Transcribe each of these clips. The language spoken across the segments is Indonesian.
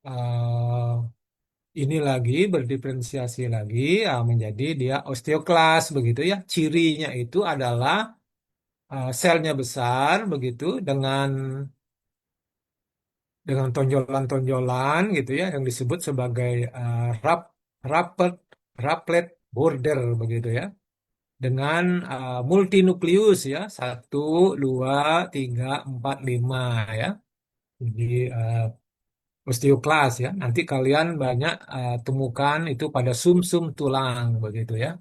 eh, ini lagi berdiferensiasi lagi menjadi dia osteoklas begitu ya. Cirinya itu adalah selnya besar begitu dengan tonjolan-tonjolan gitu ya yang disebut sebagai rapet raplet border begitu ya. Dengan multinukleus ya 1, 2, 3, 4, 5 ya. Jadi osteoklas ya. Nanti kalian banyak temukan itu pada sumsum tulang begitu ya.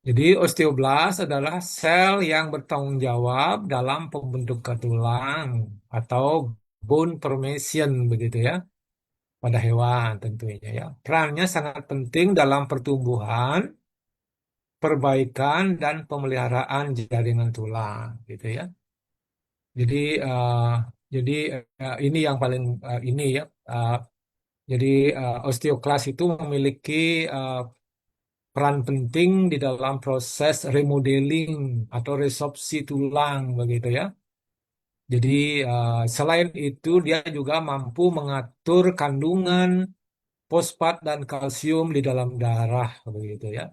Jadi osteoblast adalah sel yang bertanggung jawab dalam pembentukan tulang atau bone formation begitu ya pada hewan tentunya ya. Perannya sangat penting dalam pertumbuhan, perbaikan dan pemeliharaan jaringan tulang gitu ya. Jadi eh, jadi ini yang paling ini ya. eh, Jadi osteoklas itu memiliki eh, peran penting di dalam proses remodeling atau resorpsi tulang begitu ya. Jadi selain itu dia juga mampu mengatur kandungan fosfat dan kalsium di dalam darah begitu ya.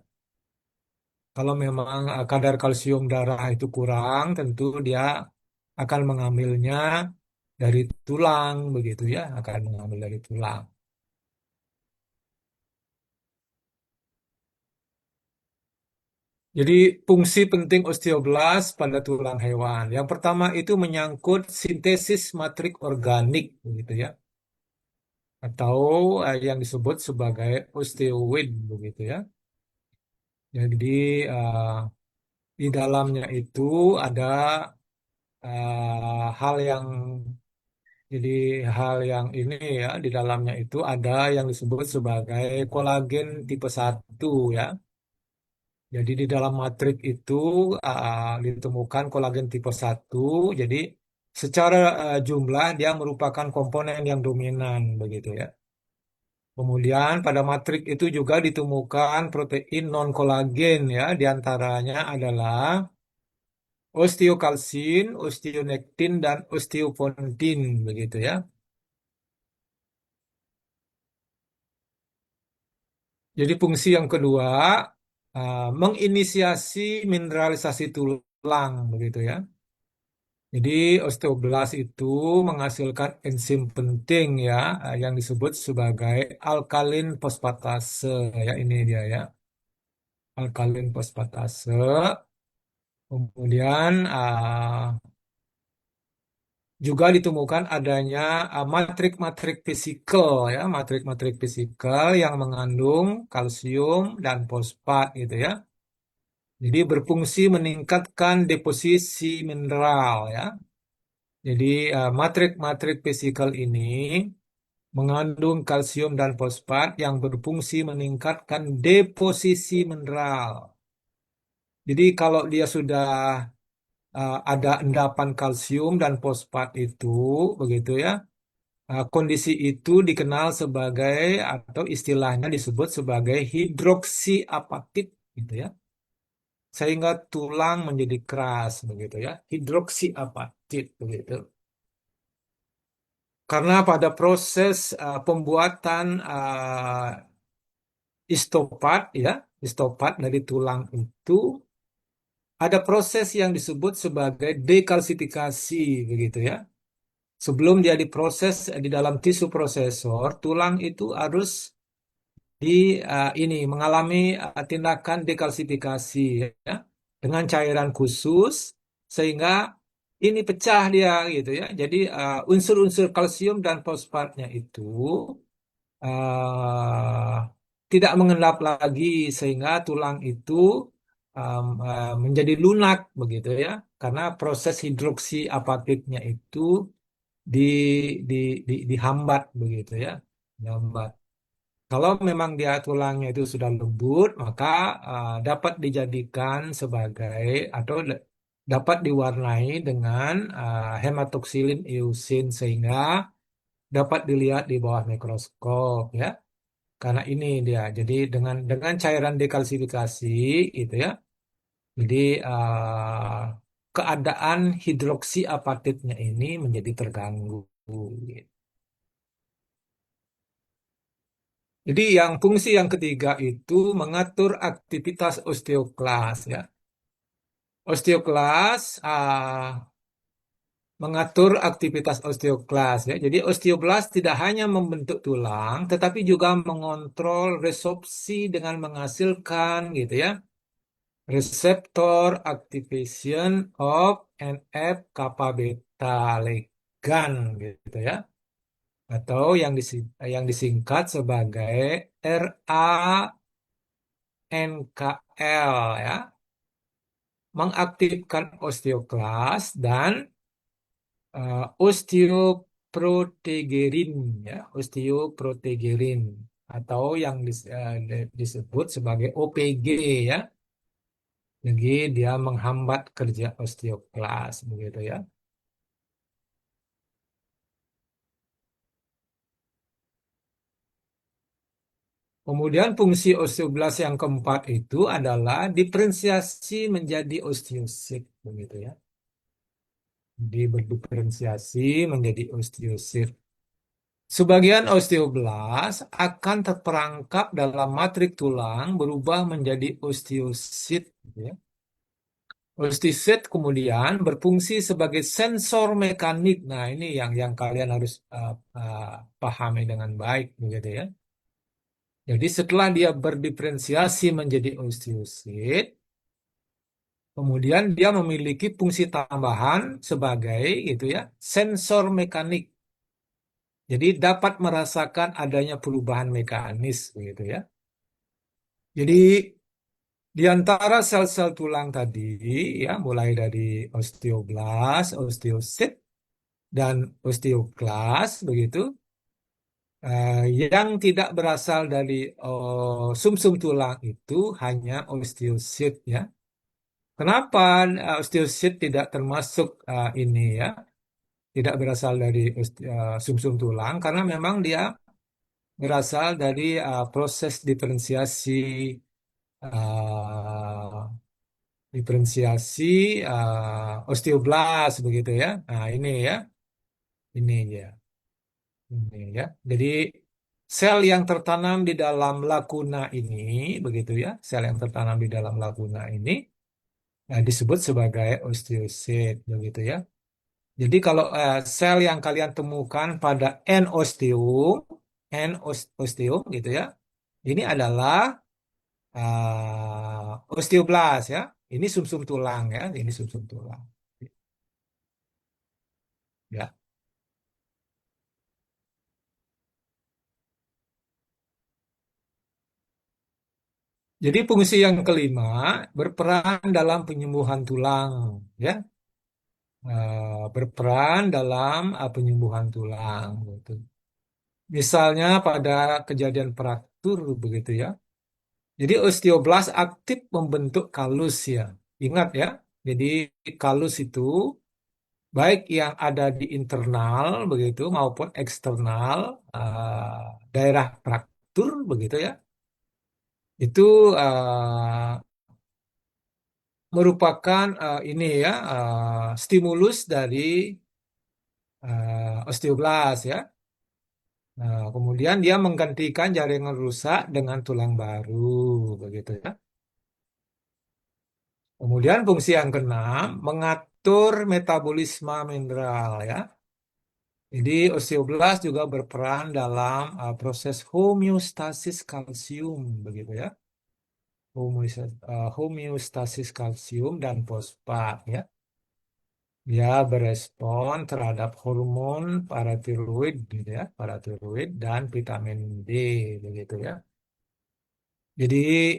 Kalau memang kadar kalsium darah itu kurang, tentu dia akan mengambilnya dari tulang begitu ya, akan mengambil dari tulang. Jadi fungsi penting osteoblast pada tulang hewan. Yang pertama itu menyangkut sintesis matrik organik, begitu ya, atau yang disebut sebagai osteoid, begitu ya. Jadi eh, di dalamnya itu ada hal yang jadi hal yang ini ya di dalamnya itu ada yang disebut sebagai kolagen tipe 1 ya. Jadi di dalam matrik itu ditemukan kolagen tipe 1. Jadi secara jumlah dia merupakan komponen yang dominan begitu ya. Kemudian pada matrik itu juga ditemukan protein non kolagen ya. Di antaranya adalah osteokalsin, osteonektin dan osteopontin begitu ya. Jadi fungsi yang kedua menginisiasi mineralisasi tulang begitu ya. Jadi osteoblast itu menghasilkan enzim penting ya yang disebut sebagai alkalin fosfatase ya ini dia ya alkalin fosfatase. Kemudian juga ditemukan adanya matrik-matrik fisikal ya matrik-matrik fisikal yang mengandung kalsium dan fosfat gitu ya. Jadi berfungsi meningkatkan deposisi mineral ya. Jadi matrik-matrik fisikal ini mengandung kalsium dan fosfat yang berfungsi meningkatkan deposisi mineral. Jadi kalau dia sudah ada endapan kalsium dan fosfat itu, begitu ya, kondisi itu dikenal sebagai atau istilahnya disebut sebagai hidroksi apatit, gitu ya, sehingga tulang menjadi keras, begitu ya, hidroksi apatit, begitu. Karena pada proses pembuatan istopat ya, istopat dari tulang itu ada proses yang disebut sebagai dekalsifikasi begitu ya. Sebelum dia diproses di dalam tisu prosesor, tulang itu harus di ini mengalami tindakan dekalsifikasi ya dengan cairan khusus sehingga ini pecah dia gitu ya. Jadi unsur-unsur kalsium dan fosfatnya itu eh, tidak mengendap lagi sehingga tulang itu menjadi lunak begitu ya karena proses hidroksi apatitnya itu di, dihambat begitu ya dihambat. Kalau memang dia tulangnya itu sudah lembut maka dapat dijadikan sebagai atau dapat diwarnai dengan hematoksilin eusin sehingga dapat dilihat di bawah mikroskop ya. Karena ini dia, jadi dengan cairan dekalsifikasi itu ya, jadi keadaan hidroksi apatitnya ini menjadi terganggu. Gitu. Jadi yang fungsi yang ketiga itu mengatur aktivitas osteoklas ya. Osteoklas mengatur aktivitas osteoklas ya. Jadi osteoblas tidak hanya membentuk tulang, tetapi juga mengontrol resorpsi dengan menghasilkan gitu ya, receptor activation of NF kappa beta legan gitu ya, atau yang disingkat sebagai RANKL ya, mengaktifkan osteoklas dan osteoprotegerin ya, osteoprotegerin atau yang disebut sebagai OPG ya. Jadi dia menghambat kerja osteoklas begitu ya. Kemudian fungsi osteoblas yang keempat itu adalah diferensiasi menjadi osteosit begitu ya. Jadi berdiferensiasi menjadi osteosit. Sebagian osteoblas akan terperangkap dalam matrik tulang berubah menjadi osteosit gitu ya. Osteosit kemudian berfungsi sebagai sensor mekanik. Nah, ini yang kalian harus pahami dengan baik begitu ya. Jadi setelah dia berdiferensiasi menjadi osteosit, kemudian dia memiliki fungsi tambahan sebagai gitu ya, sensor mekanik. Jadi dapat merasakan adanya perubahan mekanis gitu ya. Jadi di antara sel-sel tulang tadi ya, mulai dari osteoblas, osteosit dan osteoklas begitu, yang tidak berasal dari sumsum tulang itu hanya osteosit ya. Kenapa osteosit tidak termasuk ini ya, tidak berasal dari sumsum tulang? Karena memang dia berasal dari proses uh, diferensiasi osteoblas begitu ya. Nah ini ya, ini ya, ini ya. Jadi sel yang tertanam di dalam lakuna ini, begitu ya, sel yang tertanam di dalam lakuna ini disebut sebagai osteosit, begitu ya. Jadi kalau sel yang kalian temukan pada osteum gitu ya, ini adalah osteoblas ya. Ini sumsum tulang ya, ini sumsum tulang. Ya. Jadi fungsi yang kelima berperan dalam penyembuhan tulang, ya. Berperan dalam penyembuhan tulang, gitu. Misalnya pada kejadian fraktur begitu ya. Jadi osteoblast aktif membentuk kalus ya. Ingat ya. Jadi kalus itu baik yang ada di internal begitu maupun eksternal daerah fraktur begitu ya. Itu merupakan ini ya stimulus dari osteoblast ya. Nah, kemudian dia menggantikan jaringan rusak dengan tulang baru begitu ya. Kemudian fungsi yang keenam mengatur metabolisme mineral ya. Jadi osteoblast juga berperan dalam proses homeostasis kalsium begitu ya. Homeostasis kalsium dan fosfat ya. Dia berespon terhadap hormon paratiroid gitu ya, paratiroid dan vitamin D begitu ya. Jadi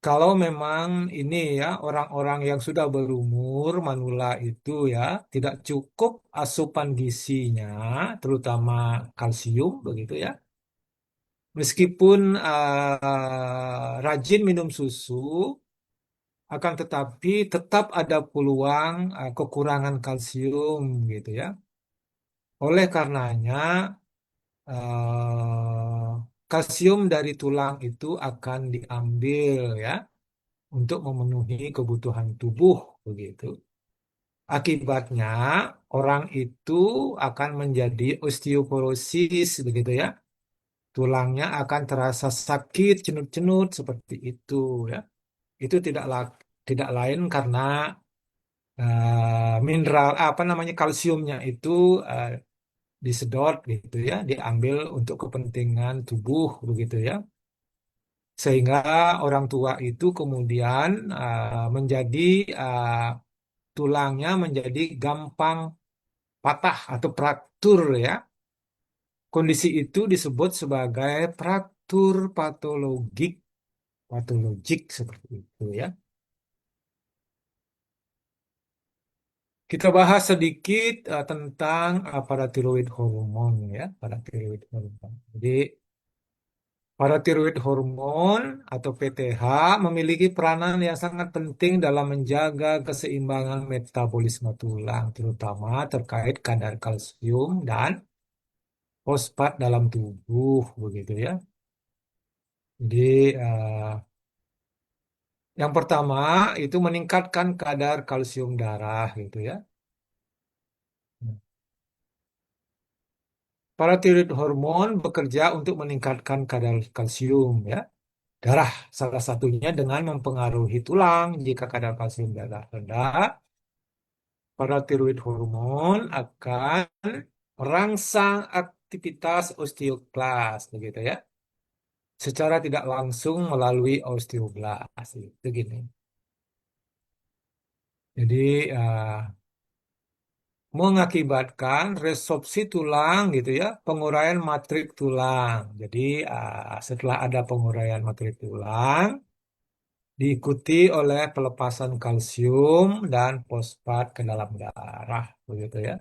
kalau memang ini ya orang-orang yang sudah berumur manula itu ya tidak cukup asupan gizinya, terutama kalsium begitu ya. Meskipun rajin minum susu, akan tetapi tetap ada peluang kekurangan kalsium gitu ya. Oleh karenanya kalsium dari tulang itu akan diambil ya untuk memenuhi kebutuhan tubuh begitu. Akibatnya orang itu akan menjadi osteoporosis begitu ya. tulangnya akan terasa sakit, cenut-cenut seperti itu ya. Itu tidak lain karena mineral apa namanya kalsiumnya itu eh, disedot gitu ya, diambil untuk kepentingan tubuh begitu ya. Sehingga orang tua itu kemudian menjadi eh, tulangnya menjadi gampang patah atau fraktur ya. Kondisi itu disebut sebagai fraktur patologik seperti itu ya. Kita bahas sedikit tentang paratiroid hormon ya, paratiroid hormon. Jadi paratiroid hormon atau PTH memiliki peranan yang sangat penting dalam menjaga keseimbangan metabolisme tulang, terutama terkait kadar kalsium dan fosfat dalam tubuh, begitu ya. Jadi yang pertama itu meningkatkan kadar kalsium darah, gitu ya. Paratiroid hormon bekerja untuk meningkatkan kadar kalsium ya darah, salah satunya dengan mempengaruhi tulang. Jika kadar kalsium darah rendah, paratiroid hormon akan merangsang aktivitas osteoklas, begitu ya, secara tidak langsung melalui osteoblas. Itu gini. Jadi mengakibatkan resorpsi tulang, gitu ya, penguraian matrik tulang. Jadi setelah ada penguraian matrik tulang, diikuti oleh pelepasan kalsium dan fosfat ke dalam darah, begitu ya.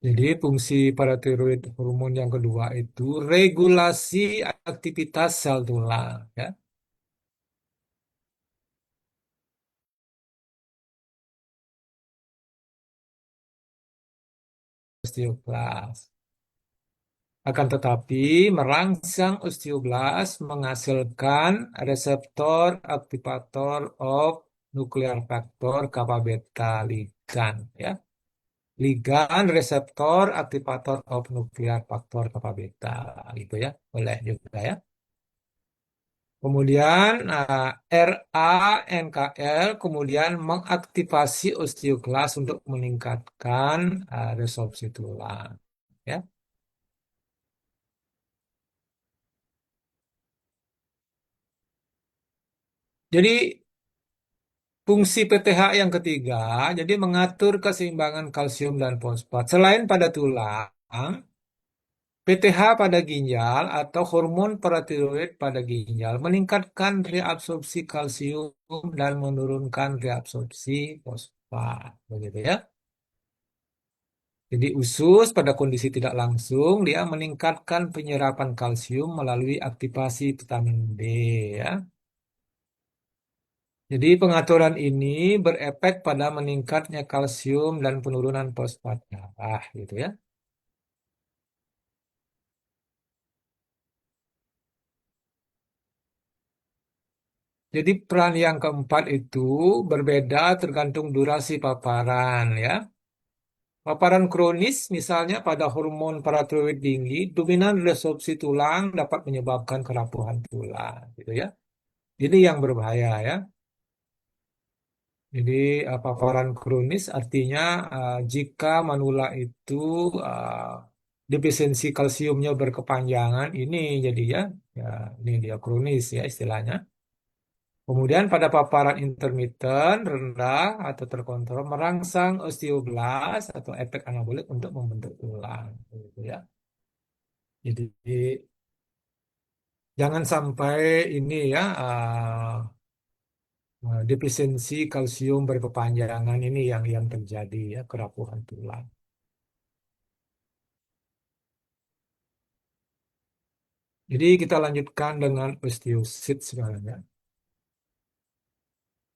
Jadi fungsi paratiroid hormon yang kedua itu regulasi aktivitas sel tulang, ya, osteoklas. Akan tetapi merangsang osteoblas menghasilkan reseptor aktivator of nuclear factor kappa beta ligan, ya. Ligan reseptor aktivator of nuclear factor kappa beta, gitu ya. Boleh juga ya. Kemudian RANKL kemudian mengaktifasi osteoklas untuk meningkatkan resorpsi tulang. Ya. Jadi fungsi PTH yang ketiga, jadi mengatur keseimbangan kalsium dan fosfat. Selain pada tulang, PTH pada ginjal atau hormon paratiroid pada ginjal meningkatkan reabsorpsi kalsium dan menurunkan reabsorpsi fosfat. Begitu ya. Jadi usus pada kondisi tidak langsung dia meningkatkan penyerapan kalsium melalui aktivasi vitamin D ya. Jadi pengaturan ini berefek pada meningkatnya kalsium dan penurunan fosfat darah gitu ya. Jadi peran yang keempat itu berbeda tergantung durasi paparan ya. Paparan kronis misalnya pada hormon paratiroid tinggi, dominan resorpsi tulang dapat menyebabkan kerapuhan tulang gitu ya. Ini yang berbahaya ya. Jadi paparan kronis artinya jika manula itu uh, defisiensi kalsiumnya berkepanjangan ini jadi ya, ya ini dia kronis ya istilahnya. Kemudian pada paparan intermiten rendah atau terkontrol merangsang osteoblas atau efek anabolik untuk membentuk tulang, gitu ya. Jadi jangan sampai ini ya defisiensi kalsium berkepanjangan ini yang terjadi ya kerapuhan tulang. Jadi kita lanjutkan dengan osteosit sekarang ya.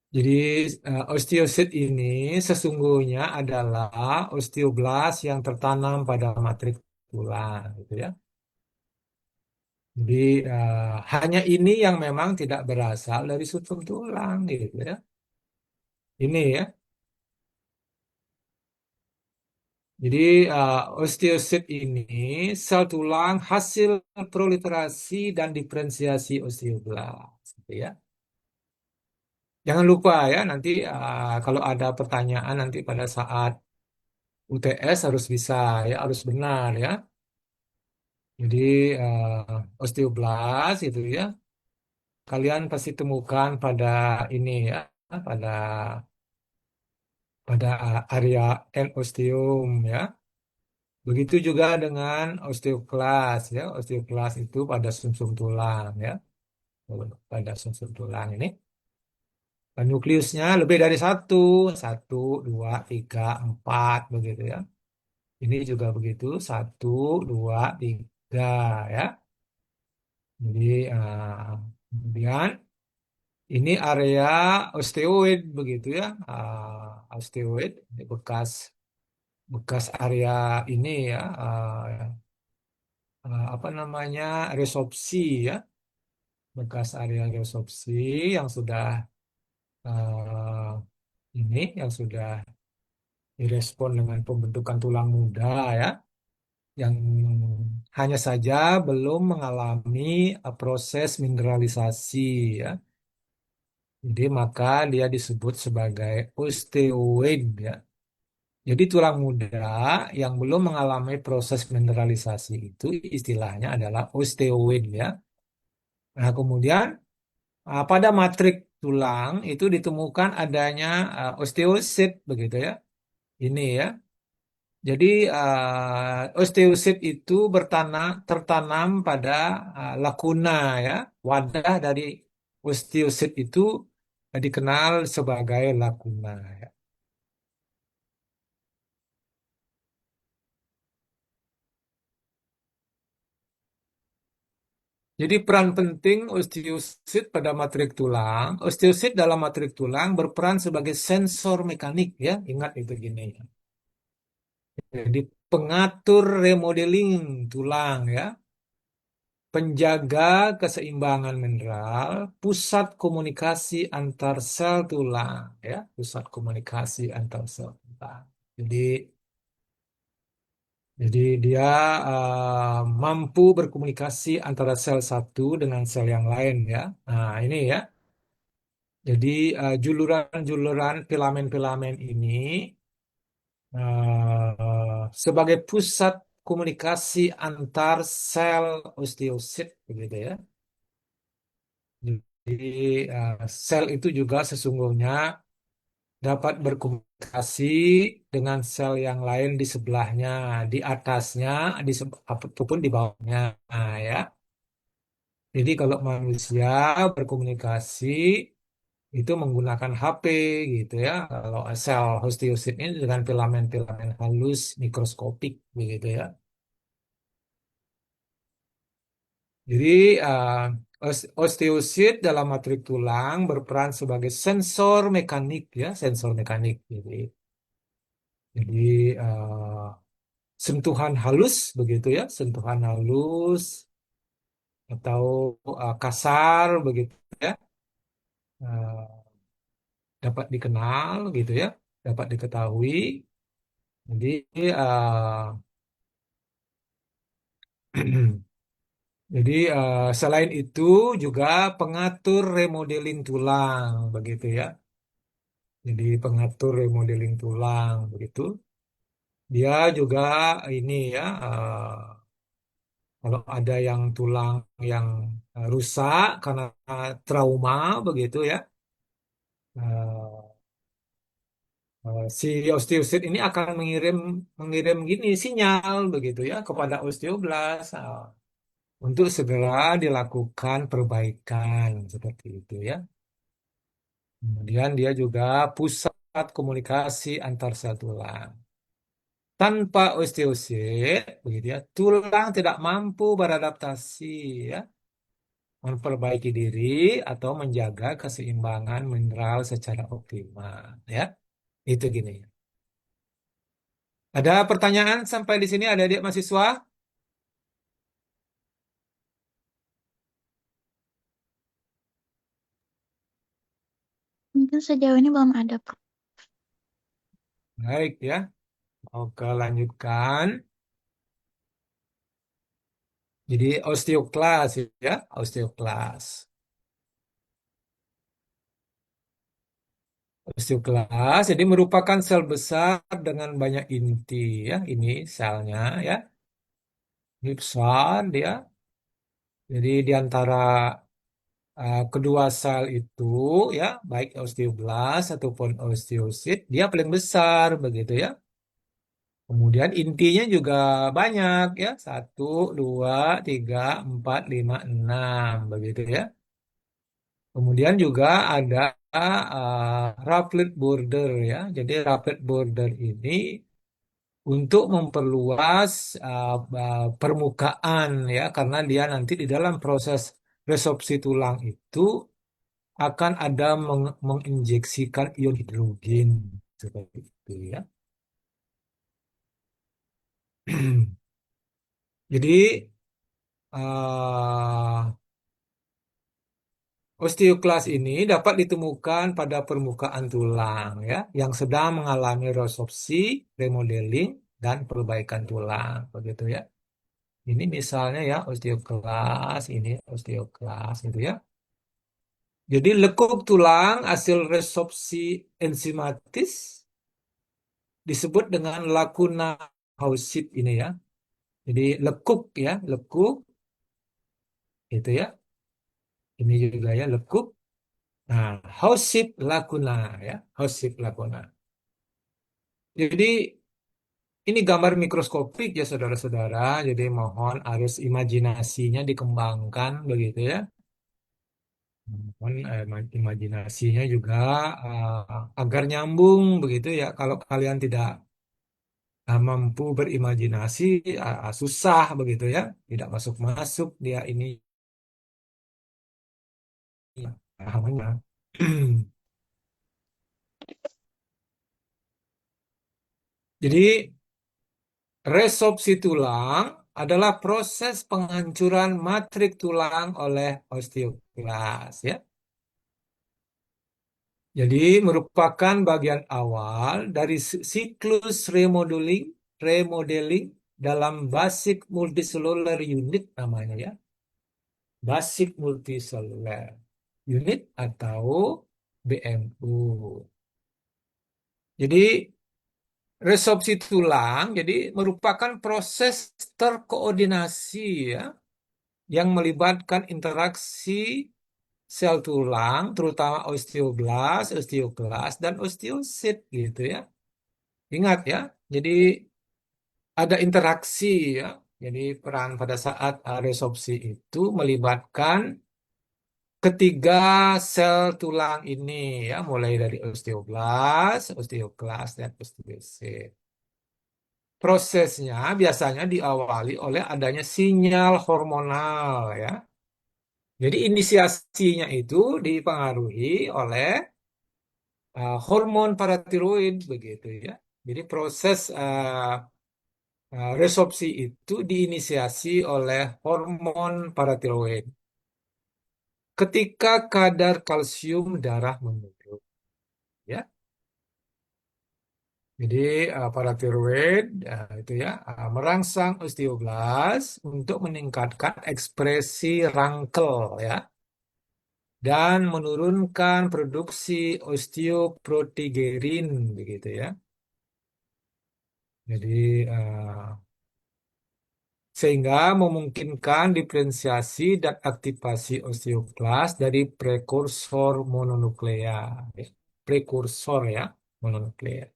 Jadi osteosit ini sesungguhnya adalah osteoblas yang tertanam pada matrik tulang, gitu ya. Jadi hanya ini yang memang tidak berasal dari sumsum tulang gitu ya. Ini ya. Jadi osteosit ini sel tulang hasil proliferasi dan diferensiasi osteoblast, gitu ya. Jangan lupa ya nanti kalau ada pertanyaan nanti pada saat UTS harus bisa ya, harus benar ya. Jadi osteoblast itu ya, kalian pasti temukan pada ini ya, pada pada area endosteum ya. Begitu juga dengan osteoklas ya. Osteoklas itu pada sumsum tulang ya. Pada sumsum tulang ini. Dan nukleusnya lebih dari satu. Satu, dua, tiga, empat begitu ya. Ini juga begitu. Satu, dua, tiga ya. Jadi kemudian ini area osteoid begitu ya. Osteoid ini bekas bekas area ini ya. Apa namanya resorpsi ya, bekas area resorpsi yang sudah eh, ini yang sudah direspon dengan pembentukan tulang muda ya, yang hanya saja belum mengalami proses mineralisasi ya. Jadi maka dia disebut sebagai osteoid ya. Jadi tulang muda yang belum mengalami proses mineralisasi itu istilahnya adalah osteoid ya. Nah, kemudian pada matrik tulang itu ditemukan adanya osteosit begitu ya. Ini ya. Jadi osteosit itu tertanam pada lakuna ya. Wadah dari osteosit itu dikenal sebagai lakuna ya. Jadi peran penting osteosit pada matrik tulang. Osteosit dalam matrik tulang berperan sebagai sensor mekanik ya. Ingat itu gini. Jadi pengatur remodeling tulang ya, penjaga keseimbangan mineral, pusat komunikasi antar sel tulang ya, pusat komunikasi antar sel tulang. Jadi jadi dia mampu berkomunikasi antara sel satu dengan sel yang lain ya. Nah, ini ya. Jadi juluran-juluran filamen-filamen ini sebagai pusat komunikasi antar sel osteosit begitu ya. Jadi sel itu juga sesungguhnya dapat berkomunikasi dengan sel yang lain di sebelahnya, di atasnya, ataupun di bawahnya. Nah, ya. Jadi kalau manusia berkomunikasi itu menggunakan HP gitu ya. Kalau sel osteosit ini dengan filamen-filamen halus mikroskopik begitu ya. Jadi osteosit dalam matrik tulang berperan sebagai sensor mekanik ya, sensor mekanik. Jadi sentuhan halus begitu ya, sentuhan halus atau kasar begitu ya, eh, dapat dikenal gitu ya, dapat diketahui. Jadi jadi selain itu juga pengatur remodeling tulang begitu ya. Jadi pengatur remodeling tulang begitu. Dia juga ini ya kalau ada yang tulang yang rusak karena trauma begitu ya. eh, si osteosit ini akan mengirim mengirim gini sinyal begitu ya kepada osteoblast untuk segera dilakukan perbaikan seperti itu ya. Kemudian dia juga pusat komunikasi antar sel tulang. Tanpa osteosit, begitu ya, tulang tidak mampu beradaptasi ya, memperbaiki diri atau menjaga keseimbangan mineral secara optimal ya. Itu gini. Ada pertanyaan sampai di sini ada adik mahasiswa? Mungkin sejauh ini belum ada. Baik ya. Oke, lanjutkan. Jadi osteoklas ya, osteoklas. Osteoklas jadi merupakan sel besar dengan banyak inti ya. Ini selnya ya. Ini besar dia. Jadi di antara kedua sel itu ya, baik osteoblas ataupun osteosit, dia paling besar begitu ya. Kemudian intinya juga banyak ya, satu, dua, tiga, empat, lima, enam begitu ya. Kemudian juga ada rapid border ya. Jadi rapid border ini untuk memperluas permukaan ya, karena dia nanti di dalam proses resorpsi tulang itu akan ada menginjeksikan ion hidrogen seperti itu ya. Jadi eh, osteoklas ini dapat ditemukan pada permukaan tulang ya yang sedang mengalami resorpsi, remodeling dan perbaikan tulang begitu ya. Ini misalnya ya osteoklas, ini osteoklas gitu ya. Jadi lekuk tulang hasil resorpsi enzimatis disebut dengan lakuna Hausit ini ya. Jadi lekuk ya, lekuk itu ya. Ini juga ya lekuk. Nah, Hausit lakuna ya, Hausit lakuna. Jadi ini gambar mikroskopik ya saudara-saudara. Jadi mohon harus imajinasinya dikembangkan begitu ya. Mohon imajinasinya juga agar nyambung begitu ya. Kalau kalian tidak mampu berimajinasi, susah begitu ya. Tidak masuk-masuk dia ini pahamannya. Jadi resorpsi tulang adalah proses penghancuran matrik tulang oleh osteoklas ya. Jadi merupakan bagian awal dari siklus remodeling dalam basic multicellular unit namanya ya. Basic multicellular unit atau BMU. Jadi resorpsi tulang jadi merupakan proses terkoordinasi ya yang melibatkan interaksi sel tulang, terutama osteoklas, dan osteosit gitu ya. Ingat ya, jadi ada interaksi ya. Jadi peran pada saat resorpsi itu melibatkan ketiga sel tulang ini ya, mulai dari osteoklas, dan osteosit. Prosesnya biasanya diawali oleh adanya sinyal hormonal ya. Jadi inisiasinya itu dipengaruhi oleh hormon paratiroid begitu ya. Jadi proses resorpsi itu diinisiasi oleh hormon paratiroid. Ketika kadar kalsium darah menurun, ya. Jadi paratiroid itu ya merangsang osteoblas untuk meningkatkan ekspresi rangkel ya dan menurunkan produksi osteoprotigerin begitu ya. Jadi sehingga memungkinkan diferensiasi dan aktivasi osteoklas dari prekursor mononuklea. Ya. Prekursor ya, mononuklea.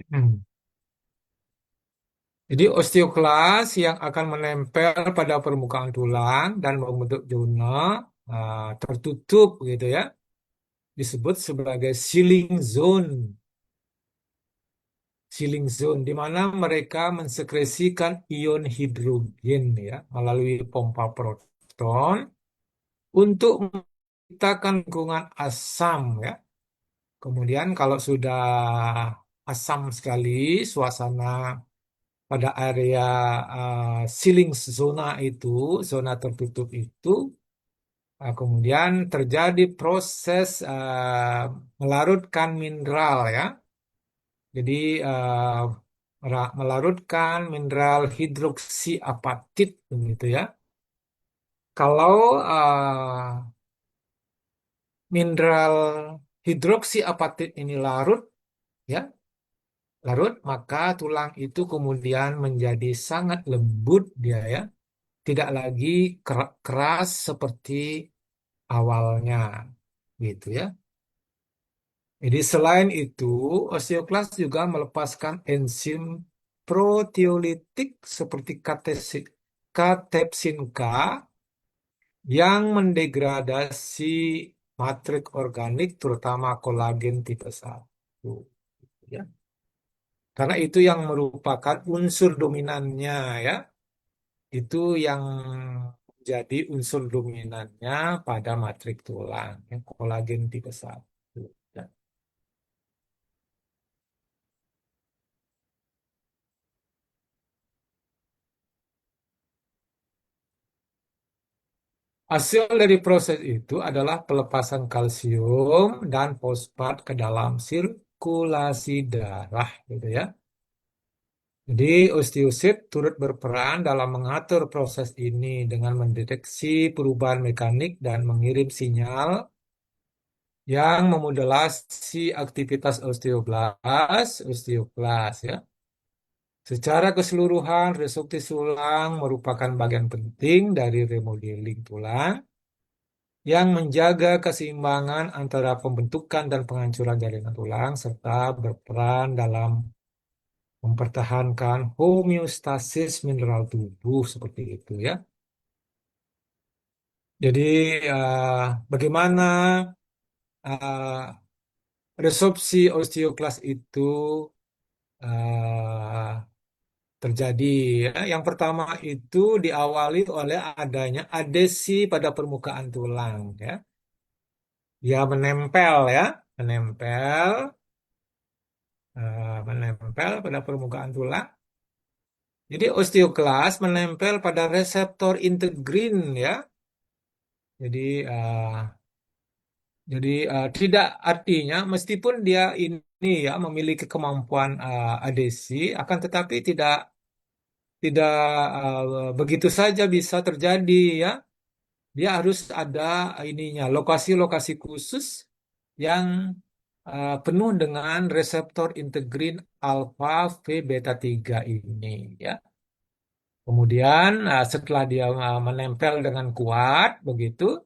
Hmm. Jadi osteoklas yang akan menempel pada permukaan tulang dan membentuk zona tertutup gitu ya, disebut sebagai sealing zone, di mana mereka mensekresikan ion hidrogen ya melalui pompa proton untuk menciptakan lingkungan asam ya. Kemudian kalau sudah asam sekali suasana pada area sealing zona itu, zona tertutup itu, kemudian terjadi proses melarutkan mineral ya. Jadi melarutkan mineral hidroksiapatit begitu ya. Kalau mineral hidroksiapatit ini larut ya, larut maka tulang itu kemudian menjadi sangat lembut dia ya, tidak lagi keras seperti awalnya gitu ya. Jadi selain itu, osteoklas juga melepaskan enzim proteolitik seperti katepsin K yang mendegradasi matriks organik terutama kolagen tipe 1. Ya. Karena itu yang merupakan unsur dominannya ya. Itu yang jadi unsur dominannya pada matriks tulang, ya, kolagen tipe 1. Ya. Hasil dari proses itu adalah pelepasan kalsium dan fosfat ke dalam sirkulasi darah, gitu ya. Jadi osteosit turut berperan dalam mengatur proses ini dengan mendeteksi perubahan mekanik dan mengirim sinyal yang memodulasi aktivitas osteoklas, ya. Secara keseluruhan, resorpsi tulang merupakan bagian penting dari remodeling tulang yang menjaga keseimbangan antara pembentukan dan penghancuran jaringan tulang serta berperan dalam mempertahankan homeostasis mineral tubuh seperti itu ya. Jadi bagaimana eh, resorpsi osteoklas itu eh, terjadi ya. Yang pertama itu diawali oleh adanya adesi pada permukaan tulang ya. Dia menempel ya, menempel menempel pada permukaan tulang. Jadi osteoklas menempel pada reseptor integrin ya. Jadi tidak artinya meskipun dia ini ya memiliki kemampuan adesi, akan tetapi tidak begitu saja bisa terjadi ya. Dia harus ada ininya lokasi-lokasi khusus yang penuh dengan reseptor integrin alfa V beta 3 ini ya. Kemudian setelah dia menempel dengan kuat begitu,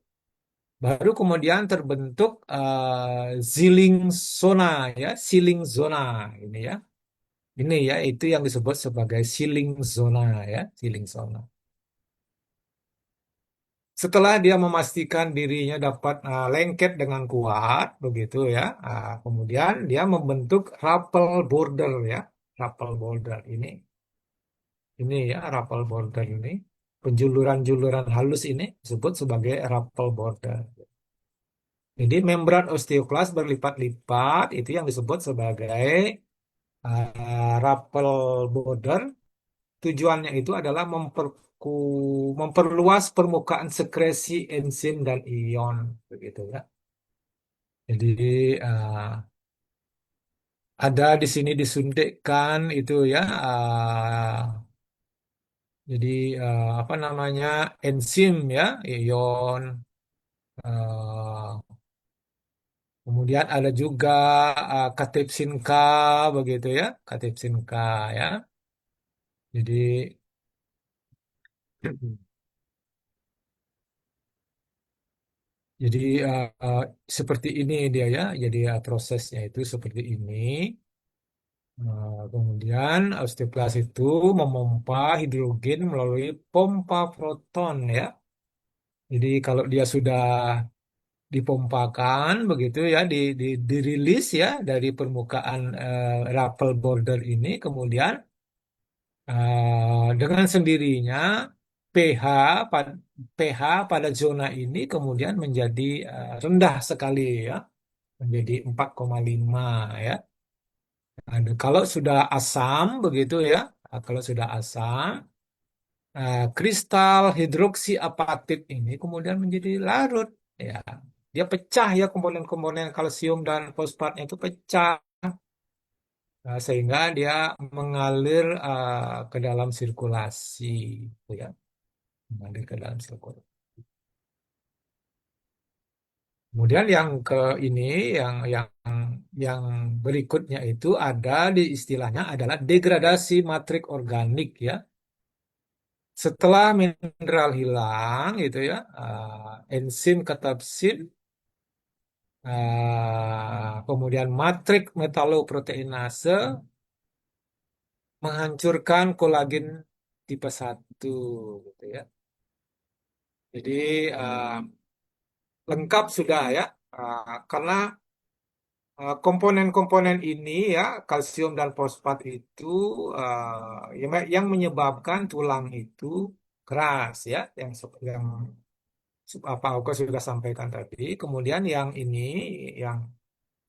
baru kemudian terbentuk sealing zona ya, sealing zona ini ya. Ini ya itu yang disebut sebagai sealing zona ya, sealing zona. Setelah dia memastikan dirinya dapat lengket dengan kuat begitu ya, kemudian dia membentuk rappel border ya, rappel border ini ya rappel border ini penjuluran-juluran halus ini disebut sebagai rappel border. Jadi membran osteoklas berlipat-lipat itu yang disebut sebagai rappel border. Tujuannya itu adalah memperluas permukaan sekresi enzim dan ion, begitu ya. Jadi ada di sini disuntikkan itu ya. Jadi apa namanya enzim ya, ion. eh, Kemudian ada juga katepsin K begitu ya, katepsin K ya. Jadi jadi seperti ini dia ya. Jadi prosesnya itu seperti ini. Kemudian osteoklas itu memompa hidrogen melalui pompa proton ya. Jadi kalau dia sudah dipompakan begitu ya, dirilis ya dari permukaan rappel border ini, kemudian dengan sendirinya pH pada pH pada zona ini kemudian menjadi rendah sekali ya, menjadi 4,5 ya. Kalau sudah asam begitu ya, kalau sudah asam, kristal hidroksi apatit ini kemudian menjadi larut. Ya, dia pecah ya komponen-komponen kalsium dan fosfatnya itu pecah. Sehingga dia mengalir ke dalam sirkulasi, gitu ya, mengalir ke dalam sirkulasi. Kemudian yang ke ini, yang berikutnya itu ada di istilahnya adalah degradasi matrik organik ya. Setelah mineral hilang, gitu ya, enzim katepsin, kemudian matrik metaloproteinase menghancurkan kolagen tipe 1, gitu ya. Jadi lengkap sudah ya. Karena komponen-komponen ini ya, kalsium dan fosfat itu yang menyebabkan tulang itu keras ya, yang apa aku sudah sampaikan tadi. Kemudian yang ini,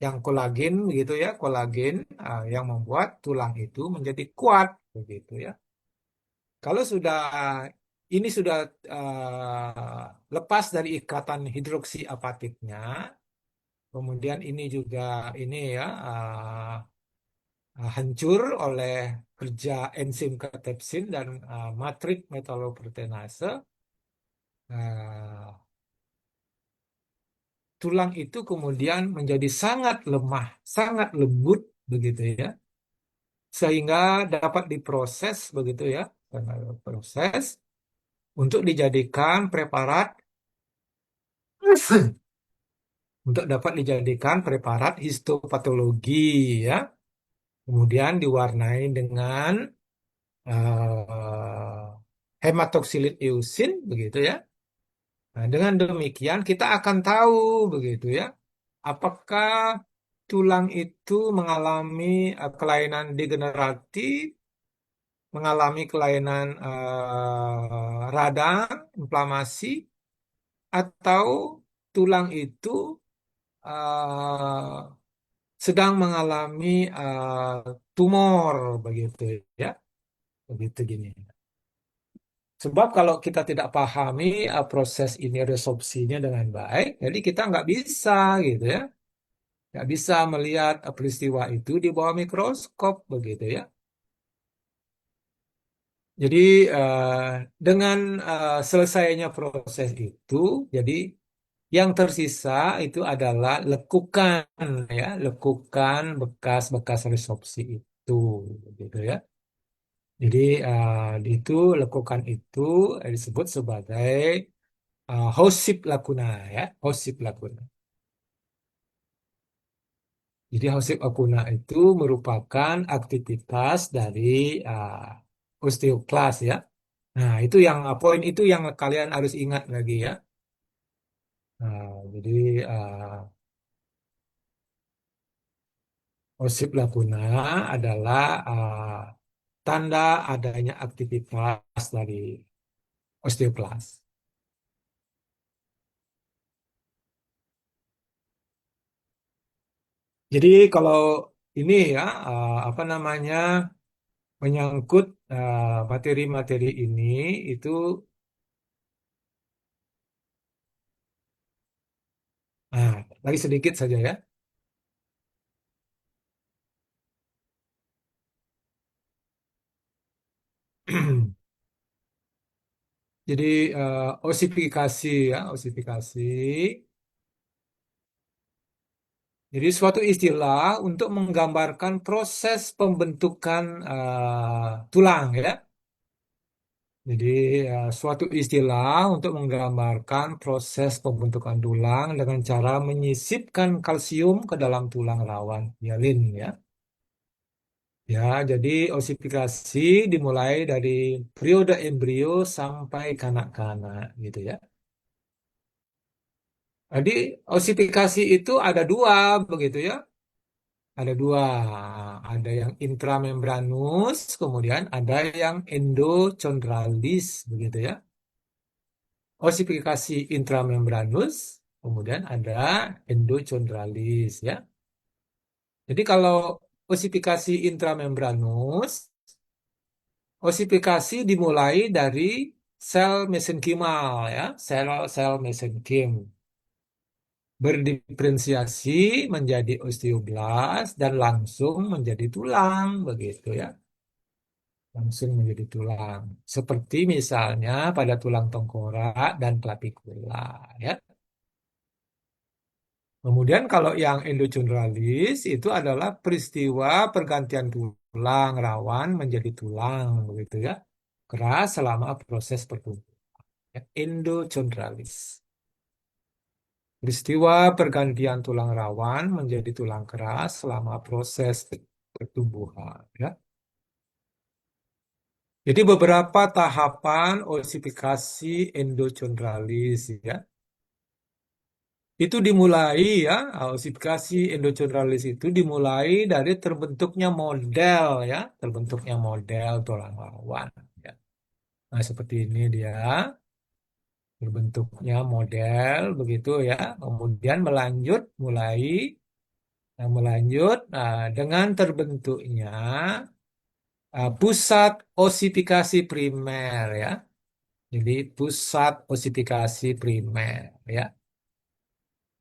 yang kolagen gitu ya, kolagen yang membuat tulang itu menjadi kuat begitu ya. Kalau sudah ini sudah lepas dari ikatan hidroksi apatitnya, kemudian ini juga ini ya hancur oleh kerja enzim katepsin dan matrik metaloproteinase. uh, Tulang itu kemudian menjadi sangat lemah, sangat lembut begitu ya, sehingga dapat diproses begitu ya, proses untuk dijadikan preparat untuk dapat dijadikan preparat histopatologi ya. Kemudian diwarnai dengan hematoksilin eusin begitu ya. Nah, dengan demikian kita akan tahu begitu ya, apakah tulang itu mengalami kelainan degeneratif, mengalami kelainan radang, inflamasi, atau tulang itu eh, sedang mengalami tumor begitu ya, begitu gini. Sebab kalau kita tidak pahami proses ini resorpsinya dengan baik, jadi kita nggak bisa gitu ya, nggak bisa melihat peristiwa itu di bawah mikroskop begitu ya. Jadi eh, dengan selesainya proses itu, jadi yang tersisa itu adalah lekukan ya, lekukan bekas-bekas resorpsi itu, gitu ya. Jadi itu lekukan itu disebut sebagai Hosip Lacuna ya, Hosip Lacuna. Jadi Hosip Lacuna itu merupakan aktivitas dari osteoklas ya. Nah, itu yang poin itu yang kalian harus ingat lagi ya. Jadi Hosip Lacuna adalah tanda adanya aktivitas dari osteoklas. Jadi kalau ini ya apa namanya, menyangkut materi-materi ini itu lagi sedikit saja ya. Jadi osifikasi ya, osifikasi. Jadi suatu istilah untuk menggambarkan proses pembentukan tulang ya. Jadi suatu istilah untuk menggambarkan proses pembentukan tulang dengan cara menyisipkan kalsium ke dalam tulang rawan hialin ya. Ya, jadi osifikasi dimulai dari periode embrio sampai kanak-kanak gitu ya. Jadi osifikasi itu ada dua begitu ya. Ada dua, ada yang intramembranus, kemudian ada yang endochondralis begitu ya. Osifikasi intramembranus, kemudian ada endochondralis ya. Jadi kalau osifikasi intramembranus, osifikasi dimulai dari sel mesenkimal ya, sel-sel mesenkim berdiferensiasi menjadi osteoblast dan langsung menjadi tulang begitu ya, langsung menjadi tulang. Seperti misalnya pada tulang tengkorak dan clavicula ya. Kemudian kalau yang endochondrolis itu adalah peristiwa pergantian tulang rawan menjadi tulang begitu ya. Keras selama proses pertumbuhan. Ya, endochondrolis. Peristiwa pergantian tulang rawan menjadi tulang keras selama proses pertumbuhan ya. Jadi beberapa tahapan osifikasi endochondrolis ya. Itu dimulai ya, osifikasi endochondrolis itu dimulai dari terbentuknya model ya, terbentuknya model tulang rawan ya. Nah, seperti ini dia terbentuknya model begitu ya. Kemudian melanjut dengan terbentuknya pusat osifikasi primer ya. Jadi pusat osifikasi primer ya.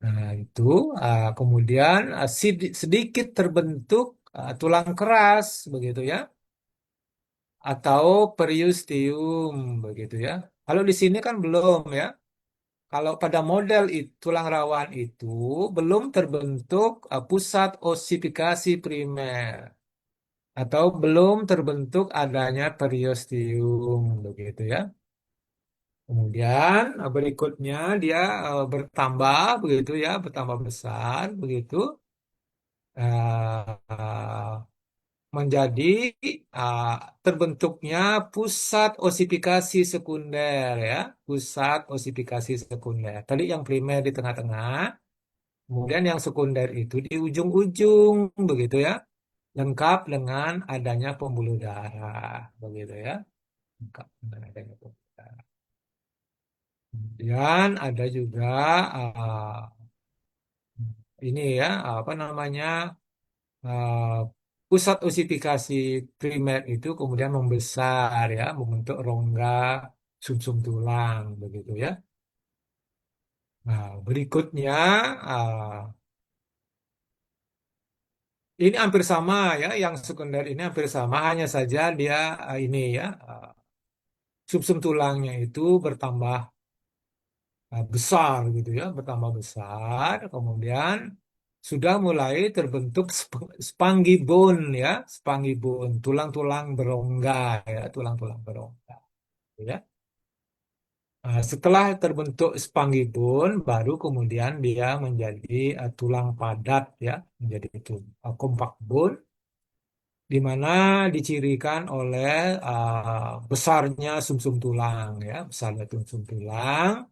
Nah, itu kemudian sedikit terbentuk tulang keras begitu ya atau periosteum begitu ya. Kalau di sini kan belum ya. Kalau pada model tulang rawan itu belum terbentuk pusat osifikasi primer atau belum terbentuk adanya periosteum begitu ya. Kemudian berikutnya dia bertambah begitu ya, bertambah besar begitu. eh, Menjadi uh, terbentuknya pusat osifikasi sekunder ya, pusat osifikasi sekunder. Tadi yang primer di tengah-tengah, kemudian yang sekunder itu di ujung-ujung begitu ya, lengkap dengan adanya pembuluh darah begitu ya, lengkap dengan adanya pembuluh darah. Kemudian ada juga ini ya, apa namanya? eh, Pusat osifikasi primer itu kemudian membesar ya, membentuk rongga sumsum tulang begitu ya. Nah, berikutnya eh, ini hampir sama ya, yang sekunder ini hampir sama, hanya saja dia ini ya, sumsum tulangnya itu bertambah besar gitu ya, bertambah besar, kemudian sudah mulai terbentuk spongibone ya, spongibone, tulang-tulang berongga ya, tulang-tulang berongga. Ya. Nah, setelah terbentuk spongibone, baru kemudian dia menjadi tulang padat ya, menjadi itu compact bone, di mana dicirikan oleh besarnya sumsum tulang ya, besarnya sumsum tulang.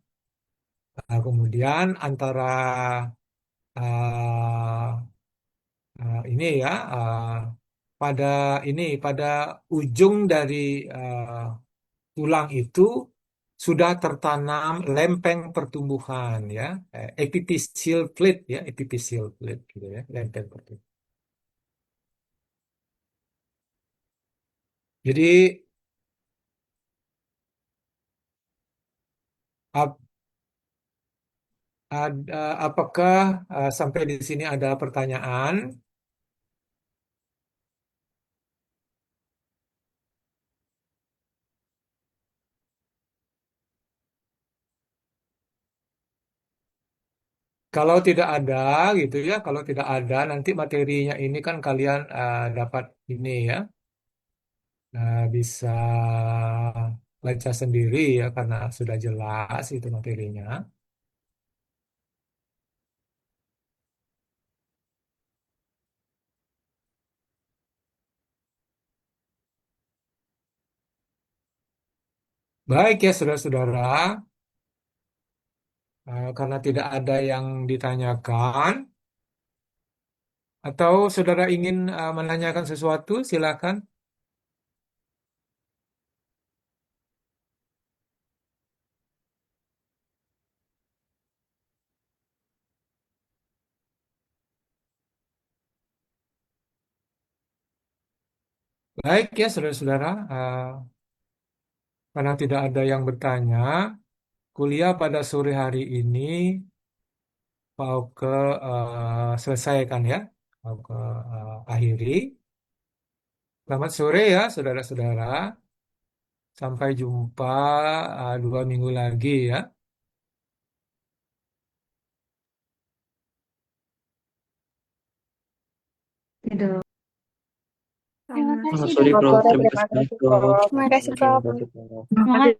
Kemudian antara uh, ini ya, pada pada ujung dari tulang itu sudah tertanam lempeng pertumbuhan ya, epiphyseal plate ya, epiphyseal plate gitu ya, lempeng pertumbuhan. Jadi ap- apakah sampai di sini ada pertanyaan? Kalau tidak ada gitu ya, kalau tidak ada nanti materinya ini kan kalian dapat ini ya, bisa baca sendiri ya karena sudah jelas itu materinya. Baik ya saudara-saudara, karena tidak ada yang ditanyakan atau saudara ingin menanyakan sesuatu, silakan. Baik ya, saudara-saudara. Karena tidak ada yang bertanya, kuliah pada sore hari ini mau ke selesaikan ya, mau ke akhiri. Selamat sore ya, saudara-saudara. Sampai jumpa 2 minggu lagi ya. Gitu. Terima kasih, Selamat sore, Dok. Selamat Prof. sore, Terima terima kasih banyak, kasih, Prof. Prof. Terima kasih, Terima Prof. kasih, Prof. Semangat